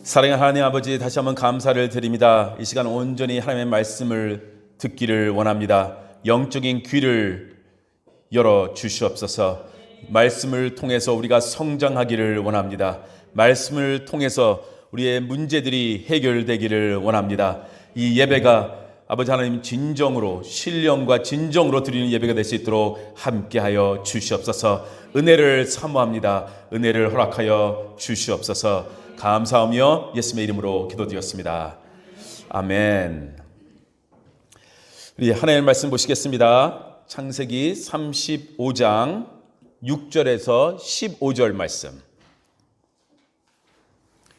사랑하는 하나님 아버지, 다시 한번 감사를 드립니다. 이 시간 온전히 하나님의 말씀을 듣기를 원합니다. 영적인 귀를 열어 주시옵소서. 말씀을 통해서 우리가 성장하기를 원합니다. 말씀을 통해서 우리의 문제들이 해결되기를 원합니다. 이 예배가 아버지 하나님 진정으로, 신령과 진정으로 드리는 예배가 될 수 있도록 함께하여 주시옵소서. 은혜를 사모합니다. 은혜를 허락하여 주시옵소서. 감사하며 예수님의 이름으로 기도드렸습니다. 아멘. 우리 하나님의 말씀 보시겠습니다. 창세기 35장 6절에서 15절 말씀.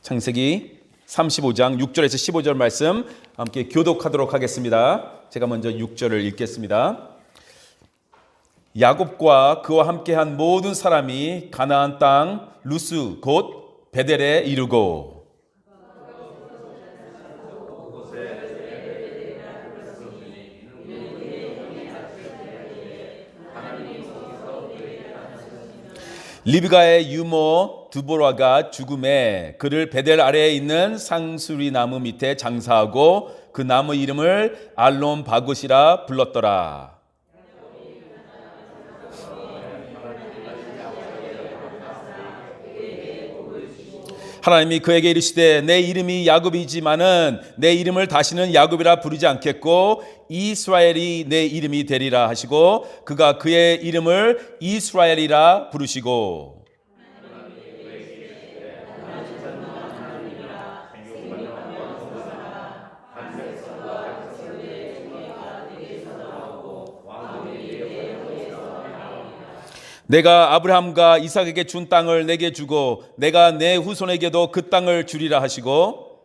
창세기 35장 6절에서 15절 말씀 함께 교독하도록 하겠습니다. 제가 먼저 6절을 읽겠습니다. 야곱과 그와 함께한 모든 사람이 가나안 땅 루스 곧 베델에 이르고 리브가의 유모 드보라가 죽음에 그를 베델 아래에 있는 상수리 나무 밑에 장사하고 그 나무 이름을 알론 바굿이라 불렀더라. 하나님이 그에게 이르시되 내 이름이 야곱이지만은 내 이름을 다시는 야곱이라 부르지 않겠고 이스라엘이 내 이름이 되리라 하시고 그가 그의 이름을 이스라엘이라 부르시고 내가 아브라함과 이삭에게 준 땅을 내게 주고 내가 내 후손에게도 그 땅을 주리라 하시고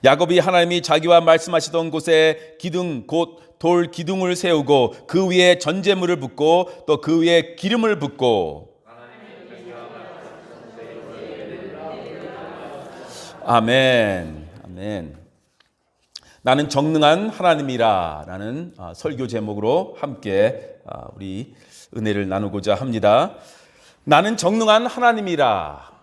야곱이 하나님이 자기와 말씀하시던 곳에 기둥 곧 돌 기둥을 세우고 그 위에 전제물을 붓고 또 그 위에 기름을 붓고 아멘. 아멘. 나는 정능한 하나님이라 라는 설교 제목으로 함께 우리 은혜를 나누고자 합니다. 나는 정능한 하나님이라.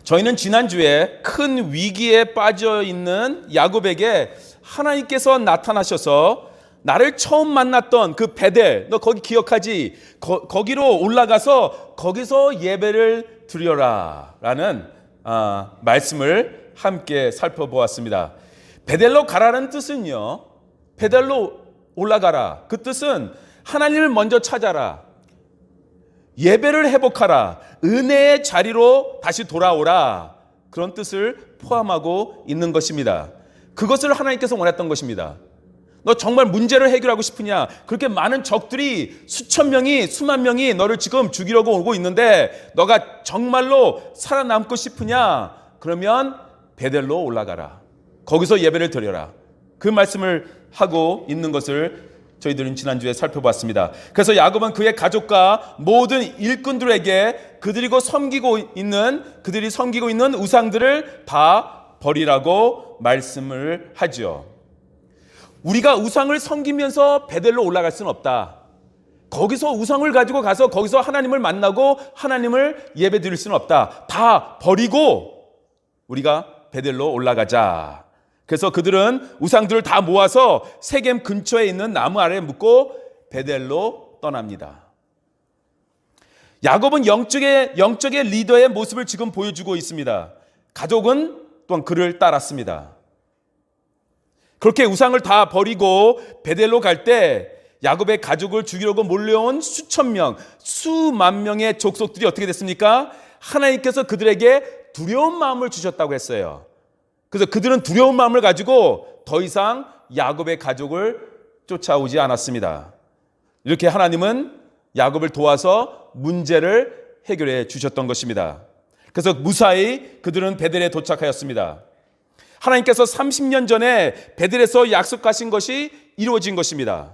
저희는 지난주에 큰 위기에 빠져 있는 야곱에게 하나님께서 나타나셔서 나를 처음 만났던 그 베델, 너 거기 기억하지? 거기로 올라가서 거기서 예배를 드려라 라는 말씀을 함께 살펴보았습니다. 베델로 가라는 뜻은요, 베델로 올라가라. 그 뜻은 하나님을 먼저 찾아라. 예배를 회복하라. 은혜의 자리로 다시 돌아오라. 그런 뜻을 포함하고 있는 것입니다. 그것을 하나님께서 원했던 것입니다. 너 정말 문제를 해결하고 싶으냐? 그렇게 많은 적들이 수천 명이, 수만 명이 너를 지금 죽이려고 오고 있는데 너가 정말로 살아남고 싶으냐? 그러면 베델로 올라가라. 거기서 예배를 드려라. 그 말씀을 하고 있는 것을 저희들은 지난주에 살펴봤습니다. 그래서 야곱은 그의 가족과 모든 일꾼들에게 그들이 섬기고 있는 우상들을 다 버리라고 말씀을 하죠. 우리가 우상을 섬기면서 베델로 올라갈 수는 없다. 거기서 우상을 가지고 가서 거기서 하나님을 만나고 하나님을 예배 드릴 수는 없다. 다 버리고 우리가 베델로 올라가자. 그래서 그들은 우상들을 다 모아서 세겜 근처에 있는 나무 아래에 묻고 베델로 떠납니다. 야곱은 영적의 리더의 모습을 지금 보여주고 있습니다. 가족은 또한 그를 따랐습니다. 그렇게 우상을 다 버리고 베델로 갈 때 야곱의 가족을 죽이려고 몰려온 수천 명, 수만 명의 족속들이 어떻게 됐습니까? 하나님께서 그들에게 두려운 마음을 주셨다고 했어요. 그래서 그들은 두려운 마음을 가지고 더 이상 야곱의 가족을 쫓아오지 않았습니다. 이렇게 하나님은 야곱을 도와서 문제를 해결해 주셨던 것입니다. 그래서 무사히 그들은 베델에 도착하였습니다. 하나님께서 30년 전에 베델에서 약속하신 것이 이루어진 것입니다.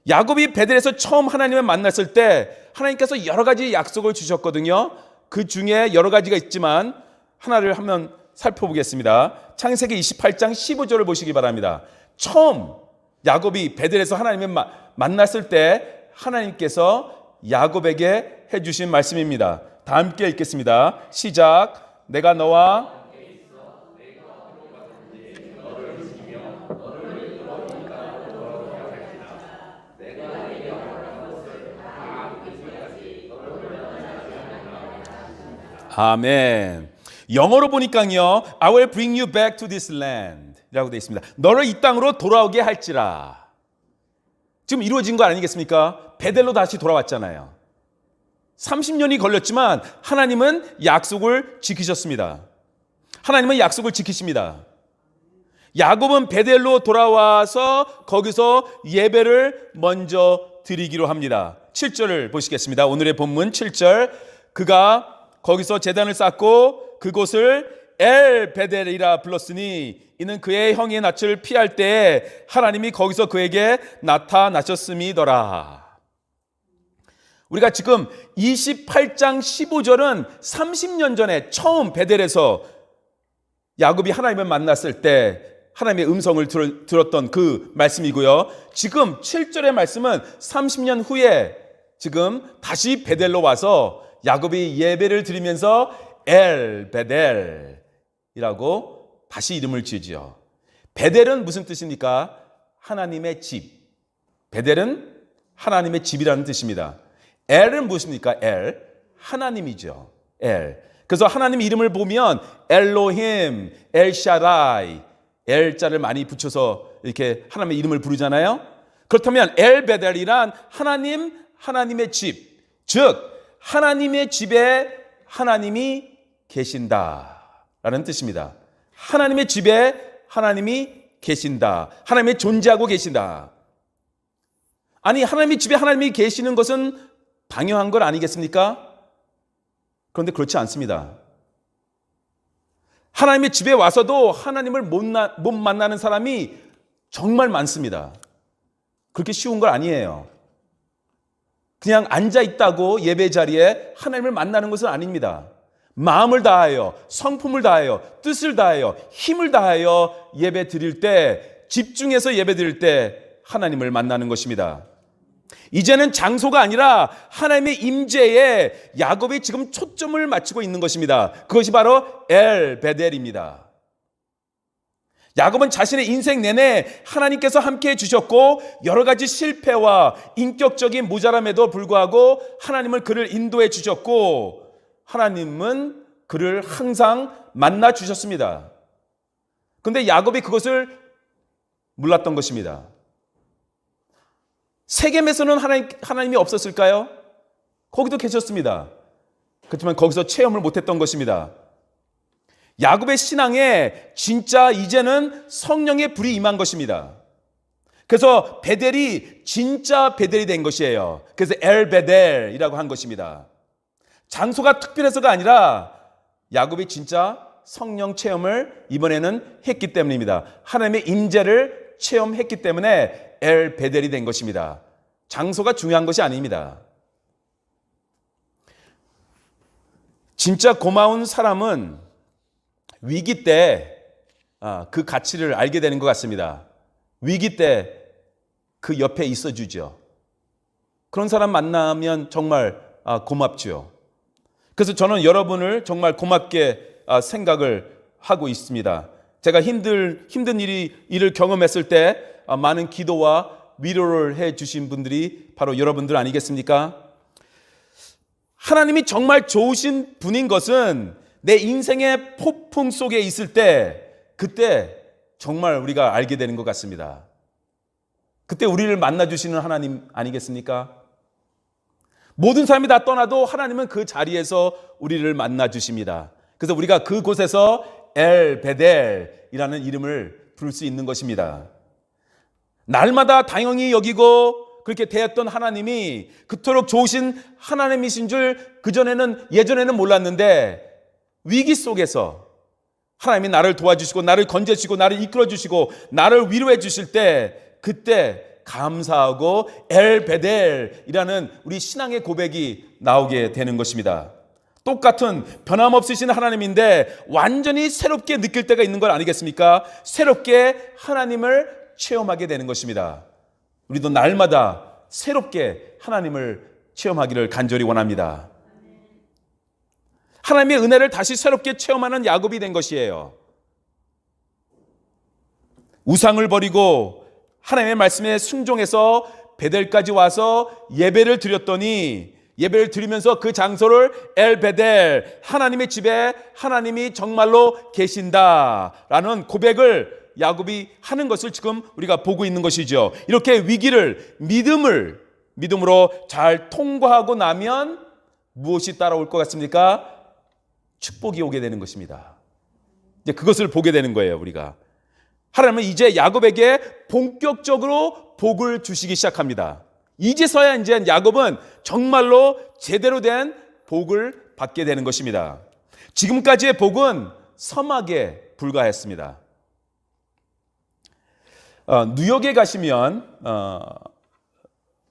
야곱이 베델에서 처음 하나님을 만났을 때 하나님께서 여러 가지 약속을 주셨거든요. 그 중에 여러 가지가 있지만 하나를 한번 살펴보겠습니다. 창세기 28장 15절을 보시기 바랍니다. 처음 야곱이 베델에서 하나님을 만났을 때 하나님께서 야곱에게 해주신 말씀입니다. 다 함께 읽겠습니다. 시작. 내가 너와 아멘. 영어로 보니까요, I will bring you back to this land 이라고 되어 있습니다. 너를 이 땅으로 돌아오게 할지라. 지금 이루어진 거 아니겠습니까? 베델로 다시 돌아왔잖아요. 30년이 걸렸지만 하나님은 약속을 지키셨습니다. 하나님은 약속을 지키십니다. 야곱은 베델로 돌아와서 거기서 예배를 먼저 드리기로 합니다. 7절을 보시겠습니다. 오늘의 본문 7절. 그가 거기서 제단을 쌓고 그곳을 엘 베델이라 불렀으니 이는 그의 형의 낯을 피할 때에 하나님이 거기서 그에게 나타나셨음이더라. 우리가 지금 28장 15절은 30년 전에 처음 베델에서 야곱이 하나님을 만났을 때 하나님의 음성을 들었던 그 말씀이고요. 지금 7절의 말씀은 30년 후에 지금 다시 베델로 와서 야곱이 예배를 드리면서 엘 베델이라고 다시 이름을 지으지요. 베델은 무슨 뜻입니까? 하나님의 집. 베델은 하나님의 집이라는 뜻입니다. 엘은 무엇입니까? 엘, 하나님이죠. 엘. 그래서 하나님 이름을 보면 엘로힘, 엘샤다이, 엘자를 많이 붙여서 이렇게 하나님의 이름을 부르잖아요. 그렇다면 엘 베델이란 하나님의 집, 즉 하나님의 집에 하나님이 계신다라는 뜻입니다. 하나님의 집에 하나님이 계신다. 하나님이 존재하고 계신다. 아니, 하나님의 집에 하나님이 계시는 것은 당연한 것 아니겠습니까? 그런데 그렇지 않습니다. 하나님의 집에 와서도 하나님을 못 만나는 사람이 정말 많습니다. 그렇게 쉬운 걸 아니에요. 그냥 앉아 있다고 예배 자리에 하나님을 만나는 것은 아닙니다. 마음을 다하여, 성품을 다하여, 뜻을 다하여, 힘을 다하여 예배 드릴 때, 집중해서 예배 드릴 때 하나님을 만나는 것입니다. 이제는 장소가 아니라 하나님의 임재에 야곱이 지금 초점을 맞추고 있는 것입니다. 그것이 바로 엘 베델입니다. 야곱은 자신의 인생 내내 하나님께서 함께해 주셨고 여러 가지 실패와 인격적인 모자람에도 불구하고 하나님은 그를 인도해 주셨고 하나님은 그를 항상 만나 주셨습니다. 그런데 야곱이 그것을 몰랐던 것입니다. 세겜에서는 하나님이 없었을까요? 거기도 계셨습니다. 그렇지만 거기서 체험을 못했던 것입니다. 야곱의 신앙에 진짜 이제는 성령의 불이 임한 것입니다. 그래서 베델이 진짜 베델이 된 것이에요. 그래서 엘 베델이라고 한 것입니다. 장소가 특별해서가 아니라 야곱이 진짜 성령 체험을 이번에는 했기 때문입니다. 하나님의 임재를 체험했기 때문에 엘 베델이 된 것입니다. 장소가 중요한 것이 아닙니다. 진짜 고마운 사람은 위기 때 그 가치를 알게 되는 것 같습니다. 위기 때 그 옆에 있어주죠. 그런 사람 만나면 정말 고맙죠. 그래서 저는 여러분을 정말 고맙게 생각을 하고 있습니다. 제가 힘든 일을 경험했을 때 많은 기도와 위로를 해 주신 분들이 바로 여러분들 아니겠습니까? 하나님이 정말 좋으신 분인 것은 내 인생의 폭풍 속에 있을 때 그때 정말 우리가 알게 되는 것 같습니다. 그때 우리를 만나주시는 하나님 아니겠습니까? 모든 사람이 다 떠나도 하나님은 그 자리에서 우리를 만나주십니다. 그래서 우리가 그곳에서 엘 베델이라는 이름을 부를 수 있는 것입니다. 날마다 당연히 여기고 그렇게 대했던 하나님이 그토록 좋으신 하나님이신 줄 예전에는 몰랐는데 위기 속에서 하나님이 나를 도와주시고 나를 건져주시고 나를 이끌어주시고 나를 위로해 주실 때 그때 감사하고 엘 베델이라는 우리 신앙의 고백이 나오게 되는 것입니다. 똑같은 변함없으신 하나님인데 완전히 새롭게 느낄 때가 있는 것 아니겠습니까? 새롭게 하나님을 체험하게 되는 것입니다. 우리도 날마다 새롭게 하나님을 체험하기를 간절히 원합니다. 하나님의 은혜를 다시 새롭게 체험하는 야곱이 된 것이에요. 우상을 버리고 하나님의 말씀에 순종해서 베델까지 와서 예배를 드렸더니, 예배를 드리면서 그 장소를 엘베델, 하나님의 집에 하나님이 정말로 계신다라는 고백을 야곱이 하는 것을 지금 우리가 보고 있는 것이죠. 이렇게 위기를 믿음으로 잘 통과하고 나면 무엇이 따라올 것 같습니까? 축복이 오게 되는 것입니다. 이제 그것을 보게 되는 거예요, 우리가. 하나님은 이제 야곱에게 본격적으로 복을 주시기 시작합니다. 이제서야 이제 야곱은 정말로 제대로 된 복을 받게 되는 것입니다. 지금까지의 복은 서막에 불과했습니다. 뉴욕에 가시면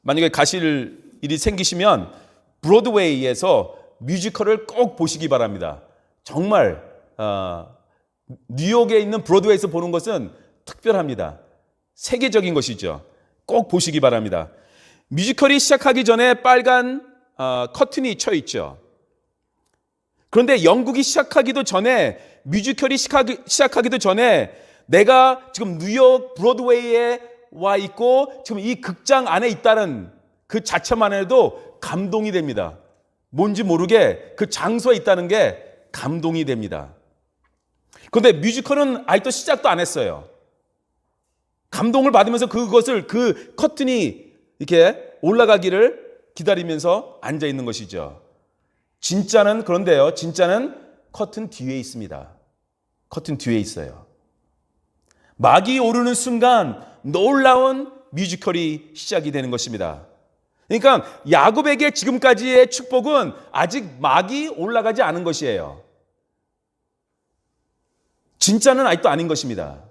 만약에 가실 일이 생기시면 브로드웨이에서 뮤지컬을 꼭 보시기 바랍니다. 정말 뉴욕에 있는 브로드웨이에서 보는 것은 특별합니다. 세계적인 것이죠. 꼭 보시기 바랍니다. 뮤지컬이 시작하기 전에 빨간 커튼이 쳐 있죠. 그런데 연극이 시작하기도 전에, 뮤지컬이 시작하기도 전에 내가 지금 뉴욕 브로드웨이에 와 있고 지금 이 극장 안에 있다는 그 자체만 해도 감동이 됩니다. 뭔지 모르게 그 장소에 있다는 게 감동이 됩니다. 그런데 뮤지컬은 아직도 시작도 안 했어요. 감동을 받으면서 그것을, 그 커튼이 이렇게 올라가기를 기다리면서 앉아 있는 것이죠. 진짜는 그런데요. 진짜는 커튼 뒤에 있습니다. 커튼 뒤에 있어요. 막이 오르는 순간 놀라운 뮤지컬이 시작이 되는 것입니다. 그러니까 야곱에게 지금까지의 축복은 아직 막이 올라가지 않은 것이에요. 진짜는 아직도 아닌 것입니다.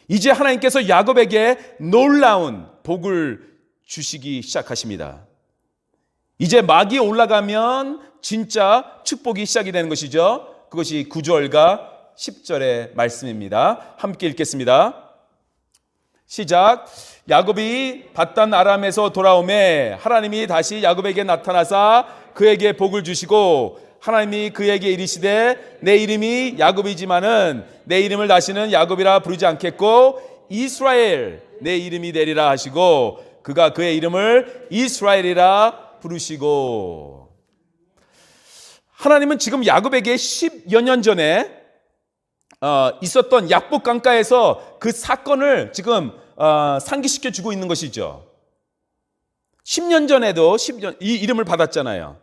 이제 하나님께서 야곱에게 놀라운 복을 주시기 시작하십니다. 이제 막이 올라가면 진짜 축복이 시작이 되는 것이죠. 그것이 9절과 10절의 말씀입니다. 함께 읽겠습니다. 시작. 야곱이 밧단 아람에서 돌아오매 하나님이 다시 야곱에게 나타나사 그에게 복을 주시고 하나님이 그에게 이르시되 내 이름이 야곱이지만은 내 이름을 다시는 야곱이라 부르지 않겠고 이스라엘 내 이름이 되리라 하시고 그가 그의 이름을 이스라엘이라 부르시고. 하나님은 지금 야곱에게 10여 년 전에 있었던 약복 강가에서 그 사건을 지금 상기시켜 주고 있는 것이죠. 10년 전에도 이 이름을 받았잖아요.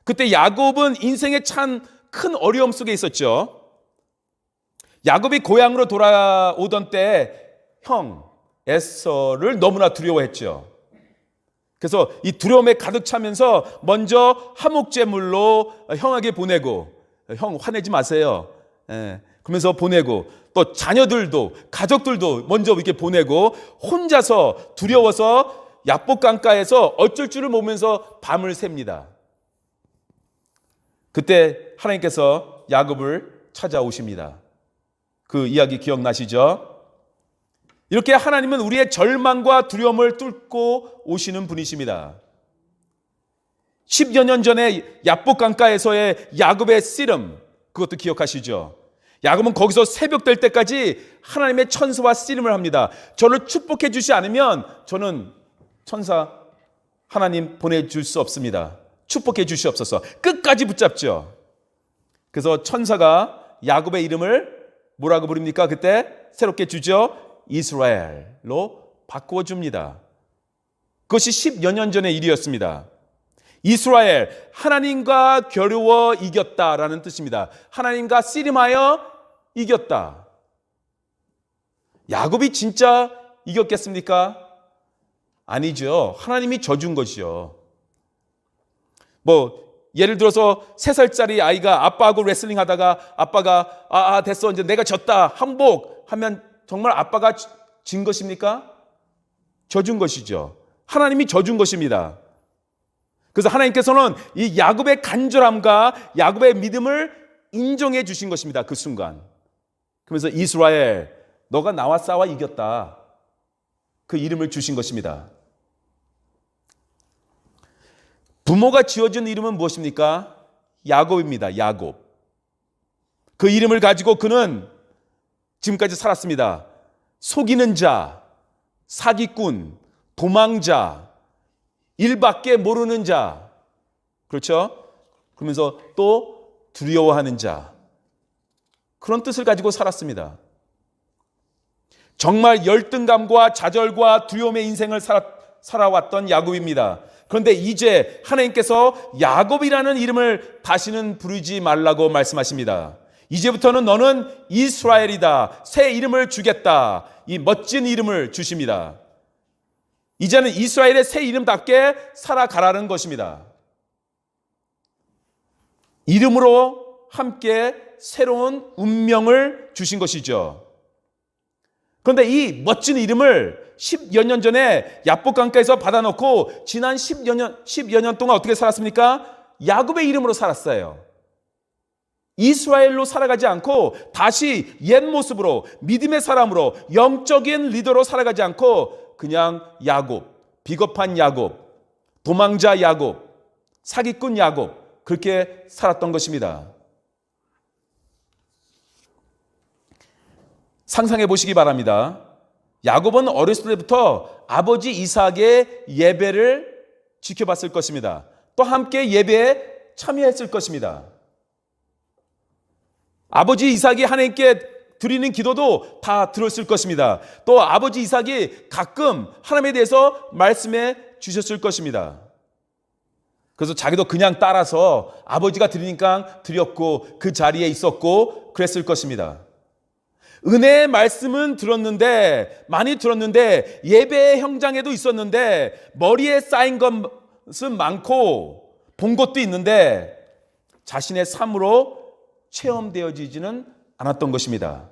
그때 야곱은 인생에 참 큰 어려움 속에 있었죠. 야곱이 고향으로 돌아오던 때 형 에서를 너무나 두려워했죠. 그래서 이 두려움에 가득 차면서 먼저 화목제물로 형에게 보내고, 형 화내지 마세요. 그러면서 보내고, 또 자녀들도 가족들도 먼저 이렇게 보내고 혼자서 두려워서 약복 강가에서 어쩔 줄을 모르면서 밤을 셉니다. 그때 하나님께서 야곱을 찾아오십니다. 그 이야기 기억나시죠? 이렇게 하나님은 우리의 절망과 두려움을 뚫고 오시는 분이십니다. 10여 년 전에 약복 강가에서의 야곱의 씨름, 그것도 기억하시죠? 야곱은 거기서 새벽 될 때까지 하나님의 천사와 씨름을 합니다. 저를 축복해 주지 않으면 저는 천사 하나님 보내줄 수 없습니다. 축복해 주시옵소서. 끝까지 붙잡죠. 그래서 천사가 야곱의 이름을 뭐라고 부릅니까? 그때 새롭게 주죠. 이스라엘로 바꾸어 줍니다. 그것이 10여 년 전의 일이었습니다. 이스라엘, 하나님과 겨루어 이겼다라는 뜻입니다. 하나님과 씨름하여 이겼다. 야곱이 진짜 이겼겠습니까? 아니죠. 하나님이 져준 것이죠. 예를 들어서 3살짜리 아이가 아빠하고 레슬링 하다가 아빠가 됐어 이제 내가 졌다 항복 하면 정말 아빠가 진 것입니까? 져준 것이죠. 하나님이 져준 것입니다. 그래서 하나님께서는 이 야곱의 간절함과 야곱의 믿음을 인정해 주신 것입니다. 그 순간. 그러면서 이스라엘 너가 나와 싸워 이겼다. 그 이름을 주신 것입니다. 부모가 지어준 이름은 무엇입니까? 야곱입니다. 야곱. 그 이름을 가지고 그는 지금까지 살았습니다. 속이는 자, 사기꾼, 도망자, 일밖에 모르는 자, 그렇죠? 그러면서 또 두려워하는 자, 그런 뜻을 가지고 살았습니다. 정말 열등감과 좌절과 두려움의 인생을 살아왔던 야곱입니다. 그런데 이제 하나님께서 야곱이라는 이름을 다시는 부르지 말라고 말씀하십니다. 이제부터는 너는 이스라엘이다. 새 이름을 주겠다. 이 멋진 이름을 주십니다. 이제는 이스라엘의 새 이름답게 살아가라는 것입니다. 이름으로 함께 새로운 운명을 주신 것이죠. 그런데 이 멋진 이름을 10여 년 전에 야복강가에서 받아놓고 지난 10여 년 동안 어떻게 살았습니까? 야곱의 이름으로 살았어요. 이스라엘로 살아가지 않고 다시 옛 모습으로 믿음의 사람으로 영적인 리더로 살아가지 않고 그냥 야곱, 비겁한 야곱, 도망자 야곱, 사기꾼 야곱, 그렇게 살았던 것입니다. 상상해 보시기 바랍니다. 야곱은 어렸을 때부터 아버지 이삭의 예배를 지켜봤을 것입니다. 또 함께 예배에 참여했을 것입니다. 아버지 이삭이 하나님께 드리는 기도도 다 들었을 것입니다. 또 아버지 이삭이 가끔 하나님에 대해서 말씀해 주셨을 것입니다. 그래서 자기도 그냥 따라서 아버지가 드리니까 드렸고 그 자리에 있었고 그랬을 것입니다. 은혜의 말씀은 들었는데, 많이 들었는데, 예배의 현장에도 있었는데, 머리에 쌓인 것은 많고, 본 것도 있는데, 자신의 삶으로 체험되어지지는 않았던 것입니다.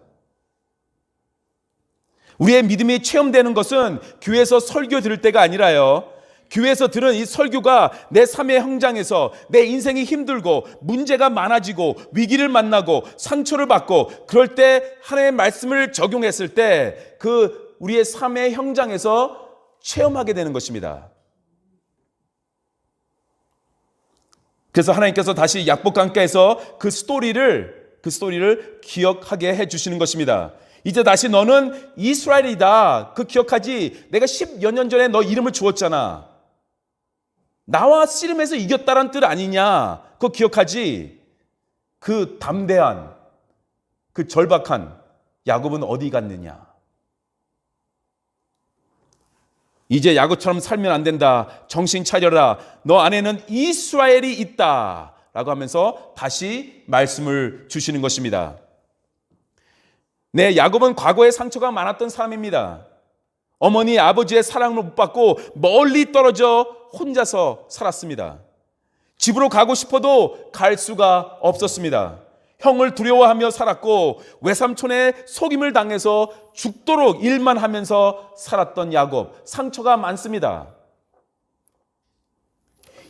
우리의 믿음이 체험되는 것은 교회에서 설교 들을 때가 아니라요, 교회에서 들은 이 설교가 내 삶의 현장에서 내 인생이 힘들고 문제가 많아지고 위기를 만나고 상처를 받고 그럴 때 하나님의 말씀을 적용했을 때 그 우리의 삶의 현장에서 체험하게 되는 것입니다. 그래서 하나님께서 다시 야복강가에서 그 스토리를 기억하게 해주시는 것입니다. 이제 다시 너는 이스라엘이다. 그 기억하지? 내가 10여 년 전에 너 이름을 주었잖아. 나와 씨름해서 이겼다란 뜻 아니냐? 그거 기억하지? 그 담대한, 그 절박한 야곱은 어디 갔느냐? 이제 야곱처럼 살면 안 된다. 정신 차려라. 너 안에는 이스라엘이 있다. 라고 하면서 다시 말씀을 주시는 것입니다. 네, 야곱은 과거에 상처가 많았던 사람입니다. 어머니, 아버지의 사랑을 못 받고 멀리 떨어져 혼자서 살았습니다. 집으로 가고 싶어도 갈 수가 없었습니다. 형을 두려워하며 살았고 외삼촌의 속임을 당해서 죽도록 일만 하면서 살았던 야곱, 상처가 많습니다.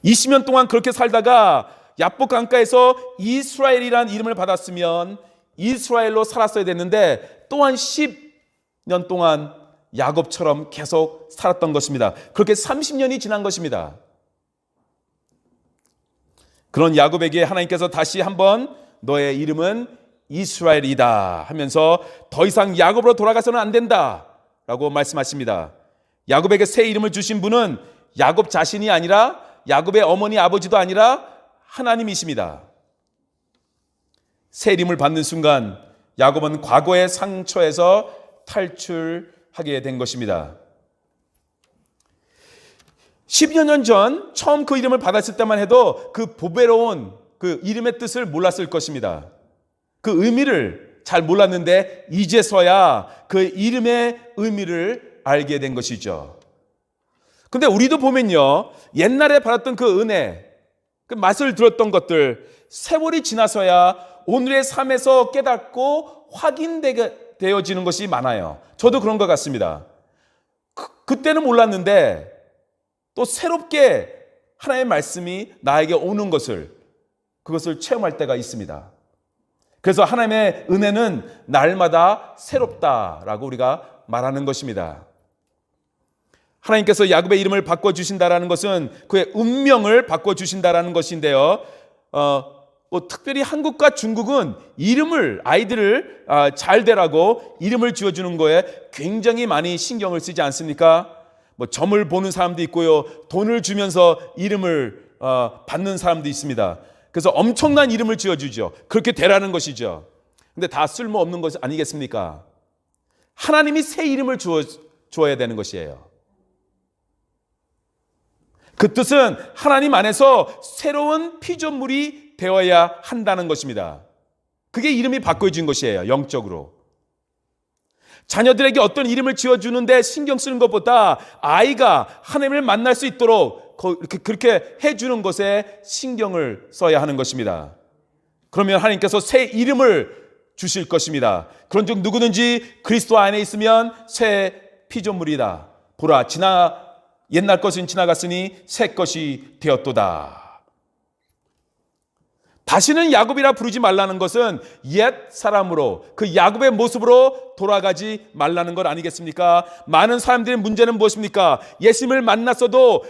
20년 동안 그렇게 살다가 야복강가에서 이스라엘이라는 이름을 받았으면 이스라엘로 살았어야 됐는데 또한 10년 동안 야곱처럼 계속 살았던 것입니다. 그렇게 30년이 지난 것입니다. 그런 야곱에게 하나님께서 다시 한번 너의 이름은 이스라엘이다 하면서 더 이상 야곱으로 돌아가서는 안 된다 라고 말씀하십니다. 야곱에게 새 이름을 주신 분은 야곱 자신이 아니라 야곱의 어머니 아버지도 아니라 하나님이십니다. 새 이름을 받는 순간 야곱은 과거의 상처에서 탈출하게 된 것입니다. 10여 년 전 처음 그 이름을 받았을 때만 해도 그 보배로운 그 이름의 뜻을 몰랐을 것입니다. 그 의미를 잘 몰랐는데 이제서야 그 이름의 의미를 알게 된 것이죠. 근데 우리도 보면요, 옛날에 받았던 그 은혜, 그 맛을 들었던 것들 세월이 지나서야 오늘의 삶에서 깨닫고 확인되게 되어지는 것이 많아요. 저도 그런 것 같습니다. 그때는 몰랐는데 또 새롭게 하나님의 말씀이 나에게 오는 그것을 체험할 때가 있습니다. 그래서 하나님의 은혜는 날마다 새롭다라고 우리가 말하는 것입니다. 하나님께서 야곱의 이름을 바꿔주신다라는 것은 그의 운명을 바꿔주신다라는 것인데요. 특별히 한국과 중국은 이름을, 아이들을 잘 되라고 이름을 지어주는 거에 굉장히 많이 신경을 쓰지 않습니까? 점을 보는 사람도 있고요. 돈을 주면서 이름을 받는 사람도 있습니다. 그래서 엄청난 이름을 지어주죠. 그렇게 되라는 것이죠. 근데 다 쓸모없는 것 아니겠습니까? 하나님이 새 이름을 주어야 되는 것이에요. 그 뜻은 하나님 안에서 새로운 피조물이 되어야 한다는 것입니다. 그게 이름이 바꿔진 것이에요. 영적으로. 자녀들에게 어떤 이름을 지어주는데 신경 쓰는 것보다 아이가 하나님을 만날 수 있도록 그렇게 해주는 것에 신경을 써야 하는 것입니다. 그러면 하나님께서 새 이름을 주실 것입니다. 그런즉 누구든지 그리스도 안에 있으면 새 피조물이다. 보라, 옛날 것은 지나갔으니 새 것이 되었도다. 다시는 야곱이라 부르지 말라는 것은 옛 사람으로, 그 야곱의 모습으로 돌아가지 말라는 것 아니겠습니까? 많은 사람들의 문제는 무엇입니까? 예수님을 만났어도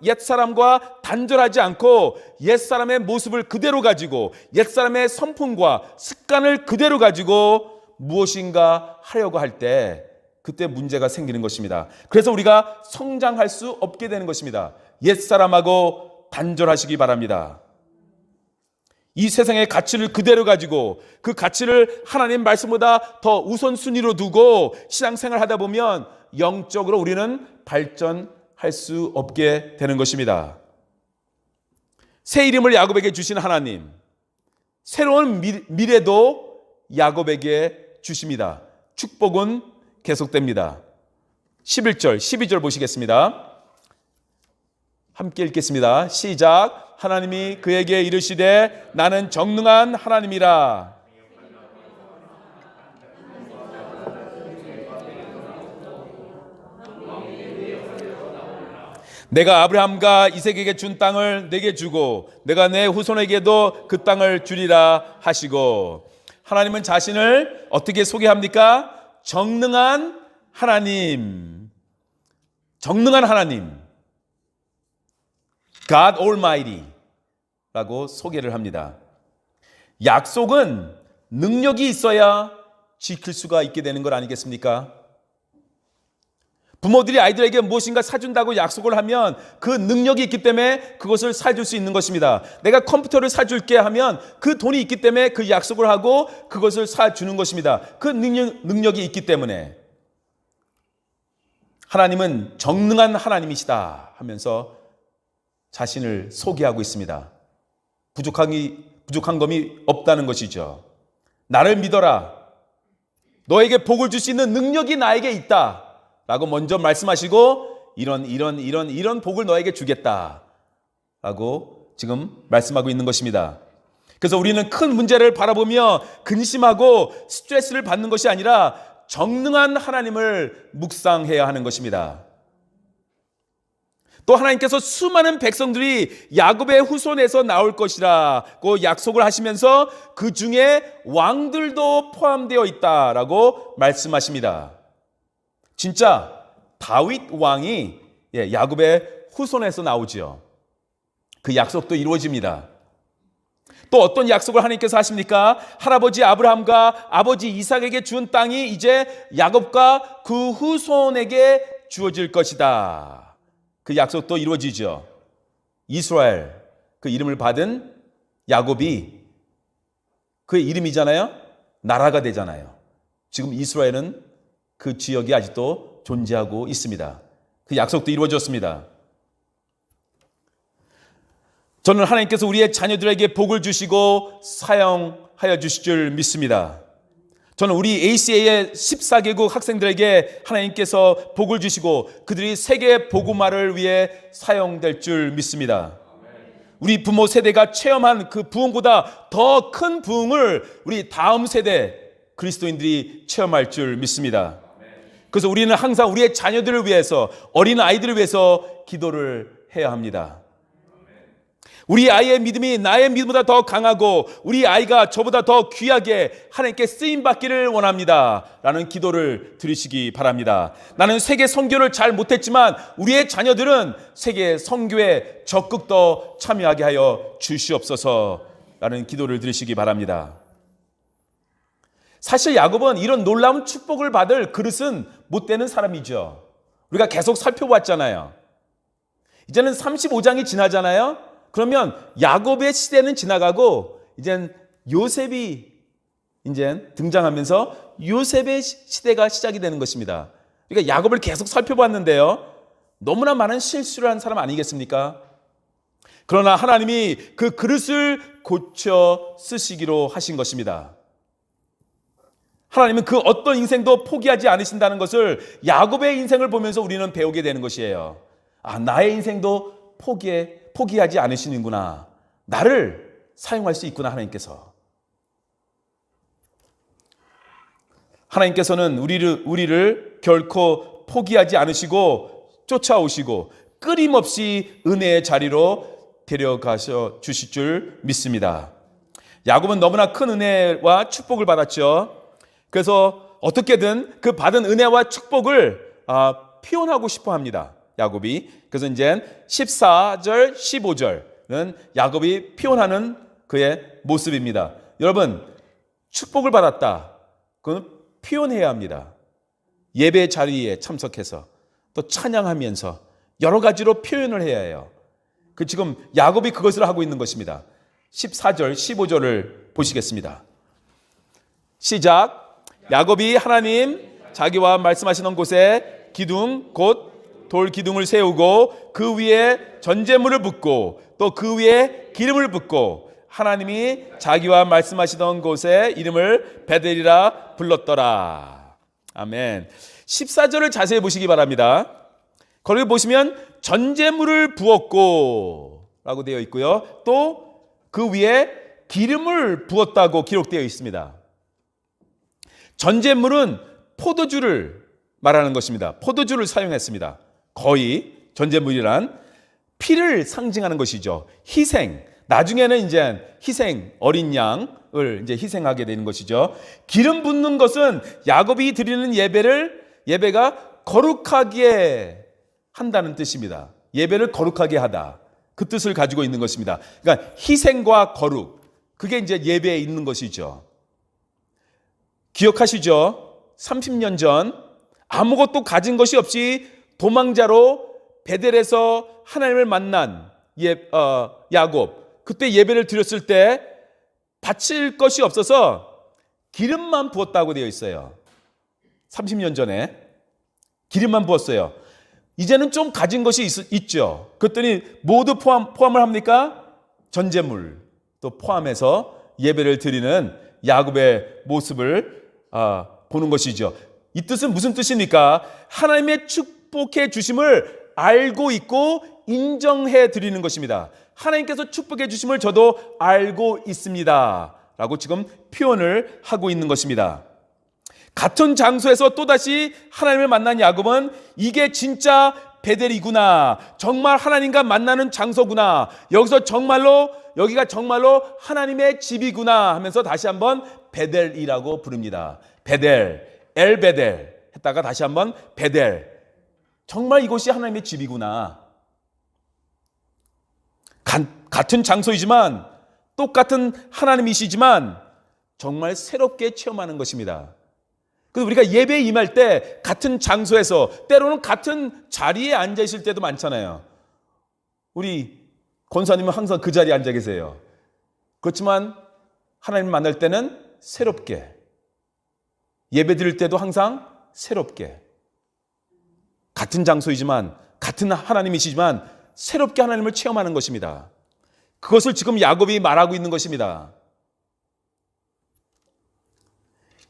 옛사람과 단절하지 않고 옛사람의 모습을 그대로 가지고 옛사람의 성품과 습관을 그대로 가지고 무엇인가 하려고 할 때 그때 문제가 생기는 것입니다. 그래서 우리가 성장할 수 없게 되는 것입니다. 옛사람하고 단절하시기 바랍니다. 이 세상의 가치를 그대로 가지고 그 가치를 하나님 말씀보다 더 우선순위로 두고 신앙생활을 하다 보면 영적으로 우리는 발전할 수 없게 되는 것입니다. 새 이름을 야곱에게 주신 하나님, 새로운 미래도 야곱에게 주십니다. 축복은 계속됩니다. 11절, 12절 보시겠습니다. 함께 읽겠습니다. 시작. 하나님이 그에게 이르시되 나는 정능한 하나님이라. 내가 아브라함과 이삭에게 준 땅을 내게 주고 내가 내 후손에게도 그 땅을 주리라 하시고, 하나님은 자신을 어떻게 소개합니까? 정능한 하나님. 정능한 하나님. God Almighty 라고 소개를 합니다. 약속은 능력이 있어야 지킬 수가 있게 되는 것 아니겠습니까? 부모들이 아이들에게 무엇인가 사준다고 약속을 하면 그 능력이 있기 때문에 그것을 사줄 수 있는 것입니다. 내가 컴퓨터를 사줄게 하면 그 돈이 있기 때문에 그 약속을 하고 그것을 사주는 것입니다. 그 능력이 있기 때문에. 하나님은 정능한 하나님이시다 하면서 자신을 소개하고 있습니다. 부족한 점이 없다는 것이죠. 나를 믿어라. 너에게 복을 줄 수 있는 능력이 나에게 있다 라고 먼저 말씀하시고 이런 복을 너에게 주겠다 라고 지금 말씀하고 있는 것입니다. 그래서 우리는 큰 문제를 바라보며 근심하고 스트레스를 받는 것이 아니라 정능한 하나님을 묵상해야 하는 것입니다. 또 하나님께서 수많은 백성들이 야곱의 후손에서 나올 것이라고 약속을 하시면서 그 중에 왕들도 포함되어 있다라고 말씀하십니다. 진짜 다윗 왕이 야곱의 후손에서 나오지요. 그 약속도 이루어집니다. 또 어떤 약속을 하나님께서 하십니까? 할아버지 아브라함과 아버지 이삭에게 준 땅이 이제 야곱과 그 후손에게 주어질 것이다. 그 약속도 이루어지죠. 이스라엘, 그 이름을 받은 야곱이 그의 이름이잖아요. 나라가 되잖아요. 지금 이스라엘은 그 지역이 아직도 존재하고 있습니다. 그 약속도 이루어졌습니다. 저는 하나님께서 우리의 자녀들에게 복을 주시고 사용하여 주실 줄 믿습니다. 저는 우리 ACA의 14개국 학생들에게 하나님께서 복을 주시고 그들이 세계 복음화를 위해 사용될 줄 믿습니다. 우리 부모 세대가 체험한 그 부흥보다 더 큰 부흥을 우리 다음 세대 그리스도인들이 체험할 줄 믿습니다. 그래서 우리는 항상 우리의 자녀들을 위해서, 어린 아이들을 위해서 기도를 해야 합니다. 우리 아이의 믿음이 나의 믿음보다 더 강하고 우리 아이가 저보다 더 귀하게 하나님께 쓰임받기를 원합니다 라는 기도를 드리시기 바랍니다. 나는 세계 선교를 잘 못했지만 우리의 자녀들은 세계 선교에 적극 더 참여하게 하여 주시옵소서 라는 기도를 드리시기 바랍니다. 사실 야곱은 이런 놀라운 축복을 받을 그릇은 못 되는 사람이죠. 우리가 계속 살펴봤잖아요. 이제는 35장이 지나잖아요. 그러면 야곱의 시대는 지나가고 이젠 요셉이 이제 등장하면서 요셉의 시대가 시작이 되는 것입니다. 그러니까 야곱을 계속 살펴봤는데요. 너무나 많은 실수를 한 사람 아니겠습니까? 그러나 하나님이 그 그릇을 고쳐 쓰시기로 하신 것입니다. 하나님은 그 어떤 인생도 포기하지 않으신다는 것을 야곱의 인생을 보면서 우리는 배우게 되는 것이에요. 아, 나의 인생도 포기하지 않으시는구나. 나를 사용할 수 있구나, 하나님께서. 하나님께서는 우리를 결코 포기하지 않으시고 쫓아오시고 끊임없이 은혜의 자리로 데려가셔 주실 줄 믿습니다. 야곱은 너무나 큰 은혜와 축복을 받았죠. 그래서 어떻게든 그 받은 은혜와 축복을 표현하고 싶어 합니다. 야곱이. 그래서 이제 14절, 15절은 야곱이 표현하는 그의 모습입니다. 여러분, 축복을 받았다. 그건 표현해야 합니다. 예배 자리에 참석해서 또 찬양하면서 여러 가지로 표현을 해야 해요. 지금 야곱이 그것을 하고 있는 것입니다. 14절, 15절을 보시겠습니다. 시작. 야곱이 하나님 자기와 말씀하시는 곳에 기둥 곧 돌 기둥을 세우고 그 위에 전제물을 붓고 또 그 위에 기름을 붓고 하나님이 자기와 말씀하시던 곳에 이름을 베델이라 불렀더라. 아멘. 14절을 자세히 보시기 바랍니다. 거기 보시면 전제물을 부었고 라고 되어 있고요. 또 그 위에 기름을 부었다고 기록되어 있습니다. 전제물은 포도주를 말하는 것입니다. 포도주를 사용했습니다. 거의 전제물이란 피를 상징하는 것이죠. 희생. 나중에는 이제 희생, 어린 양을 이제 희생하게 되는 것이죠. 기름 붓는 것은 야곱이 드리는 예배가 거룩하게 한다는 뜻입니다. 예배를 거룩하게 하다. 그 뜻을 가지고 있는 것입니다. 그러니까 희생과 거룩. 그게 이제 예배에 있는 것이죠. 기억하시죠? 30년 전 아무것도 가진 것이 없이 도망자로 베델에서 하나님을 만난 야곱. 그때 예배를 드렸을 때 바칠 것이 없어서 기름만 부었다고 되어 있어요. 30년 전에 기름만 부었어요. 이제는 좀 가진 것이 있죠. 그랬더니 모두 포함을 합니까? 전제물 또 포함해서 예배를 드리는 야곱의 모습을 보는 것이죠. 이 뜻은 무슨 뜻입니까? 하나님의 축복해 주심을 알고 있고 인정해 드리는 것입니다. 하나님께서 축복해 주심을 저도 알고 있습니다 라고 지금 표현을 하고 있는 것입니다. 같은 장소에서 또다시 하나님을 만난 야곱은 이게 진짜 베델이구나, 정말 하나님과 만나는 장소구나, 여기가 정말로 하나님의 집이구나 하면서 다시 한번 베델이라고 부릅니다. 베델, 엘베델 했다가 다시 한번 베델. 정말 이곳이 하나님의 집이구나. 같은 장소이지만 똑같은 하나님이시지만 정말 새롭게 체험하는 것입니다. 그래서 우리가 예배에 임할 때 같은 장소에서 때로는 같은 자리에 앉아 있을 때도 많잖아요. 우리 권사님은 항상 그 자리에 앉아 계세요. 그렇지만 하나님 만날 때는 새롭게, 예배 드릴 때도 항상 새롭게, 같은 장소이지만 같은 하나님이시지만 새롭게 하나님을 체험하는 것입니다. 그것을 지금 야곱이 말하고 있는 것입니다.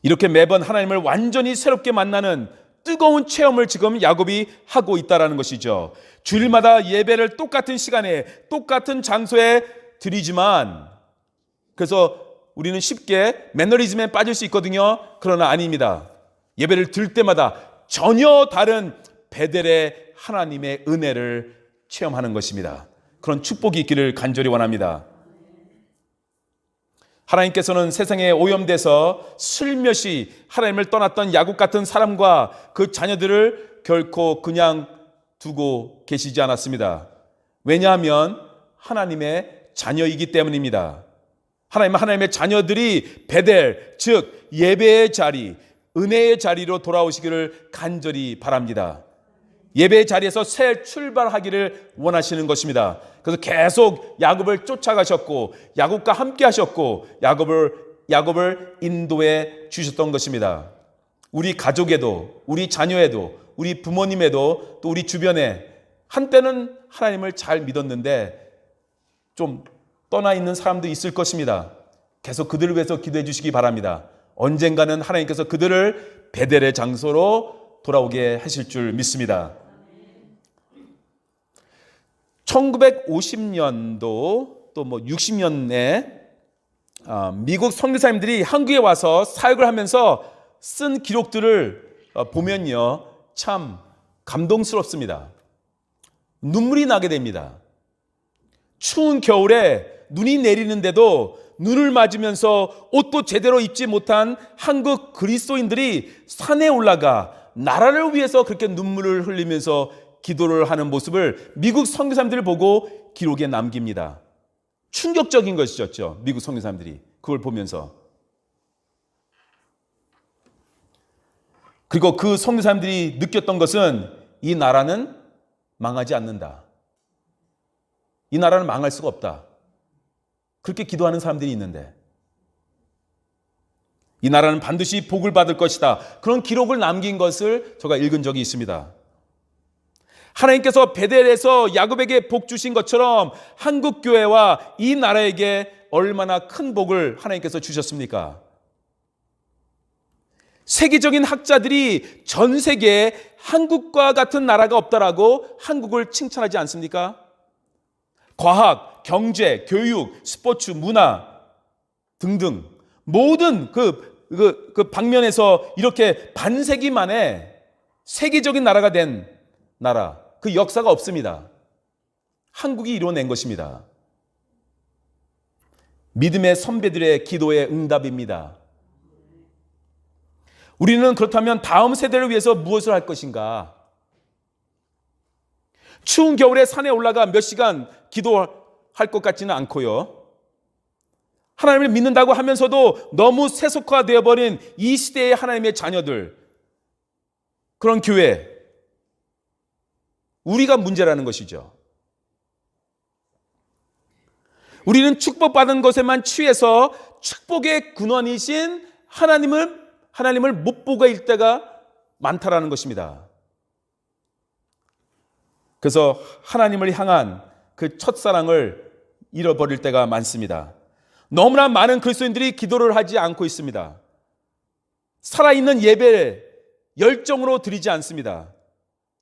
이렇게 매번 하나님을 완전히 새롭게 만나는 뜨거운 체험을 지금 야곱이 하고 있다는 것이죠. 주일마다 예배를 똑같은 시간에 똑같은 장소에 드리지만, 그래서 우리는 쉽게 매너리즘에 빠질 수 있거든요. 그러나 아닙니다. 예배를 드릴 때마다 전혀 다른 베델의 하나님의 은혜를 체험하는 것입니다. 그런 축복이 있기를 간절히 원합니다. 하나님께서는 세상에 오염돼서 슬며시 하나님을 떠났던 야곱 같은 사람과 그 자녀들을 결코 그냥 두고 계시지 않았습니다. 왜냐하면 하나님의 자녀이기 때문입니다. 하나님의 자녀들이 베델, 즉 예배의 자리, 은혜의 자리로 돌아오시기를 간절히 바랍니다. 예배의 자리에서 새 출발하기를 원하시는 것입니다. 그래서 계속 야곱을 쫓아가셨고 야곱과 함께 하셨고 야곱을 인도해 주셨던 것입니다. 우리 가족에도, 우리 자녀에도, 우리 부모님에도, 또 우리 주변에 한때는 하나님을 잘 믿었는데 좀 떠나 있는 사람도 있을 것입니다. 계속 그들을 위해서 기도해 주시기 바랍니다. 언젠가는 하나님께서 그들을 베델의 장소로 돌아오게 하실 줄 믿습니다. 1950년도 또 60년에 미국 선교사님들이 한국에 와서 사역을 하면서 쓴 기록들을 보면요, 참 감동스럽습니다. 눈물이 나게 됩니다. 추운 겨울에 눈이 내리는데도 눈을 맞으면서 옷도 제대로 입지 못한 한국 그리스도인들이 산에 올라가 나라를 위해서 그렇게 눈물을 흘리면서 기도를 하는 모습을 미국 선교사님들을 보고 기록에 남깁니다. 충격적인 것이었죠. 미국 선교사님들이 그걸 보면서. 그리고 그 선교사님들이 느꼈던 것은 이 나라는 망하지 않는다. 이 나라는 망할 수가 없다. 그렇게 기도하는 사람들이 있는데 이 나라는 반드시 복을 받을 것이다. 그런 기록을 남긴 것을 제가 읽은 적이 있습니다. 하나님께서 베델에서 야곱에게 복 주신 것처럼 한국 교회와 이 나라에게 얼마나 큰 복을 하나님께서 주셨습니까? 세계적인 학자들이 전 세계에 한국과 같은 나라가 없다라고 한국을 칭찬하지 않습니까? 과학, 경제, 교육, 스포츠, 문화 등등 모든 그 방면에서 이렇게 반세기 만에 세계적인 나라가 된 나라, 그 역사가 없습니다. 한국이 이뤄낸 것입니다. 믿음의 선배들의 기도의 응답입니다. 우리는 그렇다면 다음 세대를 위해서 무엇을 할 것인가? 추운 겨울에 산에 올라가 몇 시간 기도할 것 같지는 않고요. 하나님을 믿는다고 하면서도 너무 세속화되어 버린 이 시대의 하나님의 자녀들, 그런 교회, 우리가 문제라는 것이죠. 우리는 축복받은 것에만 취해서 축복의 근원이신 하나님을 못 보고 있을 때가 많다라는 것입니다. 그래서 하나님을 향한 그 첫사랑을 잃어버릴 때가 많습니다. 너무나 많은 그리스도인들이 기도를 하지 않고 있습니다. 살아있는 예배를 열정으로 드리지 않습니다.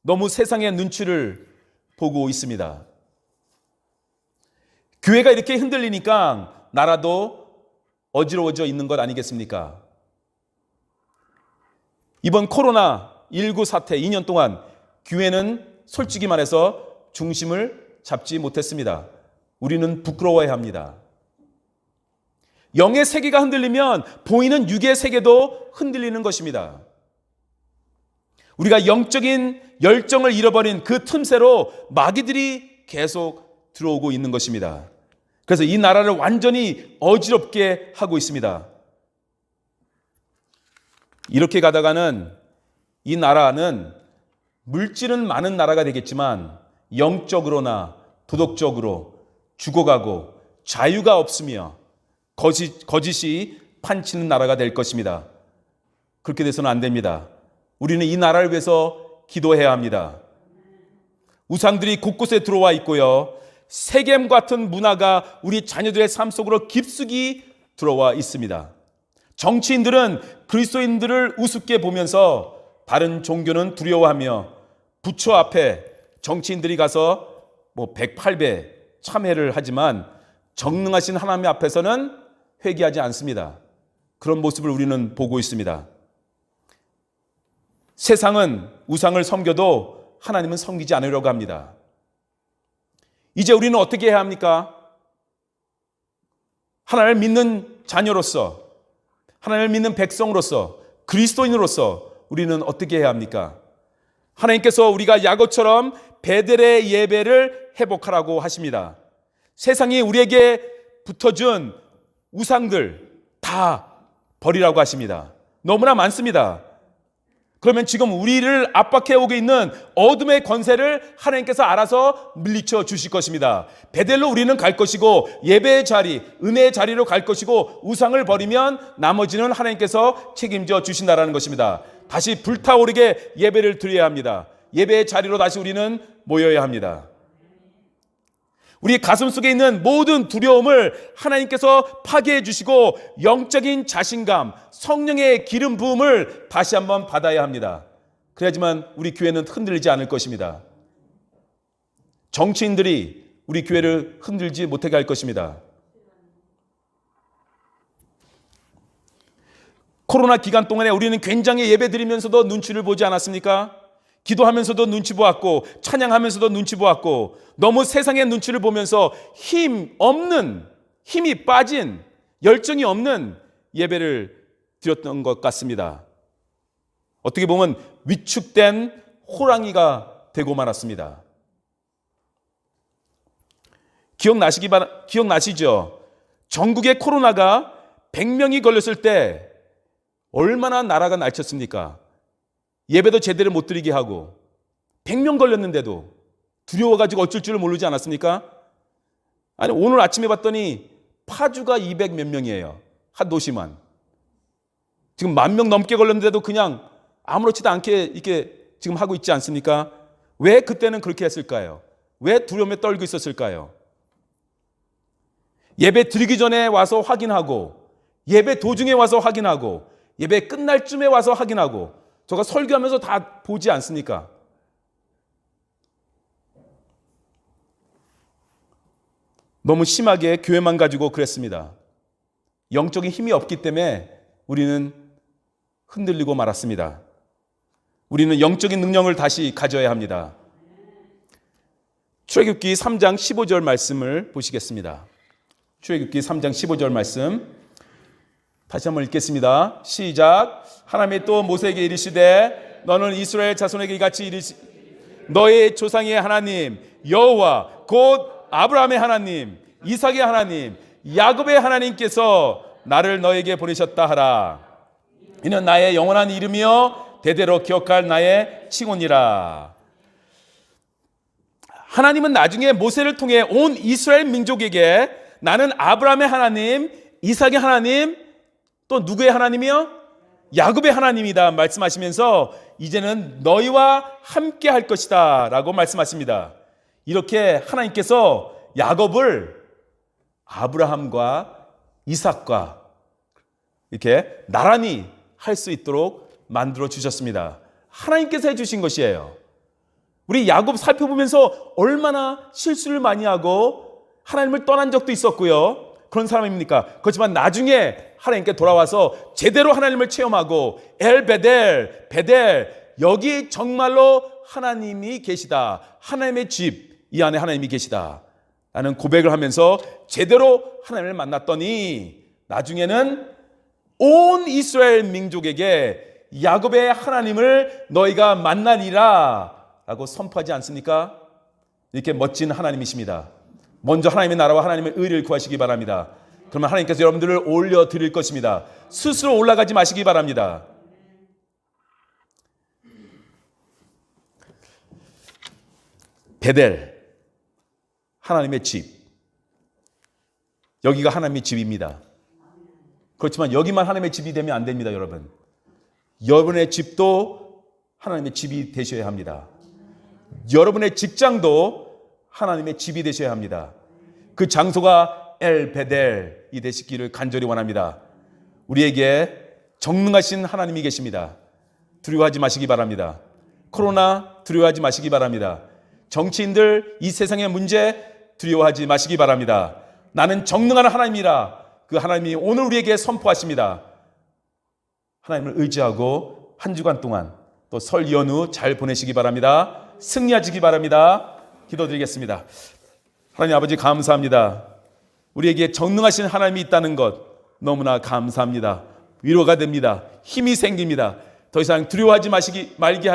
너무 세상의 눈치를 보고 있습니다. 교회가 이렇게 흔들리니까 나라도 어지러워져 있는 것 아니겠습니까? 이번 코로나19 사태 2년 동안 교회는 솔직히 말해서 중심을 잡지 못했습니다. 우리는 부끄러워야 합니다. 영의 세계가 흔들리면 보이는 육의 세계도 흔들리는 것입니다. 우리가 영적인 열정을 잃어버린 그 틈새로 마귀들이 계속 들어오고 있는 것입니다. 그래서 이 나라를 완전히 어지럽게 하고 있습니다. 이렇게 가다가는 이 나라는 물질은 많은 나라가 되겠지만 영적으로나 도덕적으로 죽어가고 자유가 없으며 거짓이 판치는 나라가 될 것입니다. 그렇게 돼서는 안 됩니다. 우리는 이 나라를 위해서 기도해야 합니다. 우상들이 곳곳에 들어와 있고요. 세겜 같은 문화가 우리 자녀들의 삶 속으로 깊숙이 들어와 있습니다. 정치인들은 그리스도인들을 우습게 보면서 다른 종교는 두려워하며 부처 앞에 정치인들이 가서 108배 참회를 하지만 전능하신 하나님 앞에서는 회개하지 않습니다. 그런 모습을 우리는 보고 있습니다. 세상은 우상을 섬겨도 하나님은 섬기지 않으려고 합니다. 이제 우리는 어떻게 해야 합니까? 하나님을 믿는 자녀로서, 하나님을 믿는 백성으로서, 그리스도인으로서 우리는 어떻게 해야 합니까? 하나님께서 우리가 야곱처럼 베델의 예배를 회복하라고 하십니다. 세상이 우리에게 붙어준 우상들 다 버리라고 하십니다. 너무나 많습니다. 그러면 지금 우리를 압박해오고 있는 어둠의 권세를 하나님께서 알아서 물리쳐 주실 것입니다. 베델로 우리는 갈 것이고 예배의 자리, 은혜의 자리로 갈 것이고 우상을 버리면 나머지는 하나님께서 책임져 주신다라는 것입니다. 다시 불타오르게 예배를 드려야 합니다. 예배의 자리로 다시 우리는 모여야 합니다. 우리 가슴 속에 있는 모든 두려움을 하나님께서 파괴해 주시고 영적인 자신감, 성령의 기름 부음을 다시 한번 받아야 합니다. 그래야지만 우리 교회는 흔들리지 않을 것입니다. 정치인들이 우리 교회를 흔들지 못하게 할 것입니다. 코로나 기간 동안에 우리는 굉장히 예배 드리면서도 눈치를 보지 않았습니까? 기도하면서도 눈치 보았고 찬양하면서도 눈치 보았고 너무 세상의 눈치를 보면서 힘이 빠진 열정이 없는 예배를 드렸던 것 같습니다. 어떻게 보면 위축된 호랑이가 되고 말았습니다. 기억나시죠? 전국에 코로나가 100명이 걸렸을 때 얼마나 나라가 날쳤습니까? 예배도 제대로 못 드리게 하고 100명 걸렸는데도 두려워가지고 어쩔 줄을 모르지 않았습니까? 아니 오늘 아침에 봤더니 파주가 200 몇 명이에요. 한 도시만. 지금 10,000명 넘게 걸렸는데도 그냥 아무렇지도 않게 이렇게 지금 하고 있지 않습니까? 왜 그때는 그렇게 했을까요? 왜 두려움에 떨고 있었을까요? 예배 드리기 전에 와서 확인하고 예배 도중에 와서 확인하고 예배 끝날 쯤에 와서 확인하고 제가 설교하면서 다 보지 않습니까? 너무 심하게 교회만 가지고 그랬습니다. 영적인 힘이 없기 때문에 우리는 흔들리고 말았습니다. 우리는 영적인 능력을 다시 가져야 합니다. 출애굽기 3장 15절 말씀을 보시겠습니다. 출애굽기 3장 15절 말씀 다시 한번 읽겠습니다. 시작. 하나님이 또 모세에게 이르시되 너는 이스라엘 자손에게 이같이 너의 조상의 하나님 여호와 곧 아브라함의 하나님 이삭의 하나님 야곱의 하나님께서 나를 너에게 보내셨다 하라. 이는 나의 영원한 이름이요 대대로 기억할 나의 칭호니라. 하나님은 나중에 모세를 통해 온 이스라엘 민족에게 나는 아브라함의 하나님 이삭의 하나님 또 누구의 하나님이요? 야곱의 하나님이다 말씀하시면서 이제는 너희와 함께 할 것이다 라고 말씀하십니다. 이렇게 하나님께서 야곱을 아브라함과 이삭과 이렇게 나란히 할 수 있도록 만들어 주셨습니다. 하나님께서 해주신 것이에요. 우리 야곱 살펴보면서 얼마나 실수를 많이 하고 하나님을 떠난 적도 있었고요. 그런 사람입니까? 그렇지만 나중에 하나님께 돌아와서 제대로 하나님을 체험하고 베델 여기 정말로 하나님이 계시다. 하나님의 집 이 안에 하나님이 계시다 라는 고백을 하면서 제대로 하나님을 만났더니 나중에는 온 이스라엘 민족에게 야곱의 하나님을 너희가 만나리라 라고 선포하지 않습니까? 이렇게 멋진 하나님이십니다. 먼저 하나님의 나라와 하나님의 의를 구하시기 바랍니다. 그러면 하나님께서 여러분들을 올려드릴 것입니다. 스스로 올라가지 마시기 바랍니다. 베델, 하나님의 집. 여기가 하나님의 집입니다. 그렇지만 여기만 하나님의 집이 되면 안 됩니다, 여러분. 여러분의 집도 하나님의 집이 되셔야 합니다. 여러분의 직장도 하나님의 집이 되셔야 합니다. 그 장소가 엘베델이 되시기를 간절히 원합니다. 우리에게 전능하신 하나님이 계십니다. 두려워하지 마시기 바랍니다. 코로나 두려워하지 마시기 바랍니다. 정치인들 이 세상의 문제 두려워하지 마시기 바랍니다. 나는 전능한 하나님이라 그 하나님이 오늘 우리에게 선포하십니다. 하나님을 의지하고 한 주간 동안 또 설 연휴 잘 보내시기 바랍니다. 승리하시기 바랍니다. 기도드리겠습니다. 하나님 아버지 감사합니다. 우리에게 전능하신 하나님이 있다는 것 너무나 감사합니다. 위로가 됩니다. 힘이 생깁니다. 더 이상 두려워하지 말게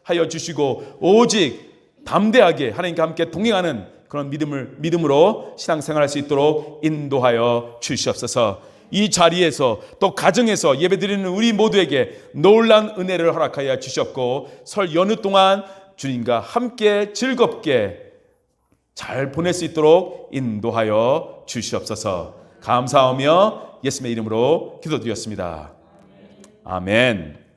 하여 주시고 오직 담대하게 하나님과 함께 동행하는 그런 믿음으로 신앙생활할 수 있도록 인도하여 주시옵소서. 이 자리에서 또 가정에서 예배드리는 우리 모두에게 놀라운 은혜를 허락하여 주셨고 설 연휴 동안 주님과 함께 즐겁게 잘 보낼 수 있도록 인도하여 주시옵소서. 감사하며 예수님의 이름으로 기도드렸습니다. 아멘.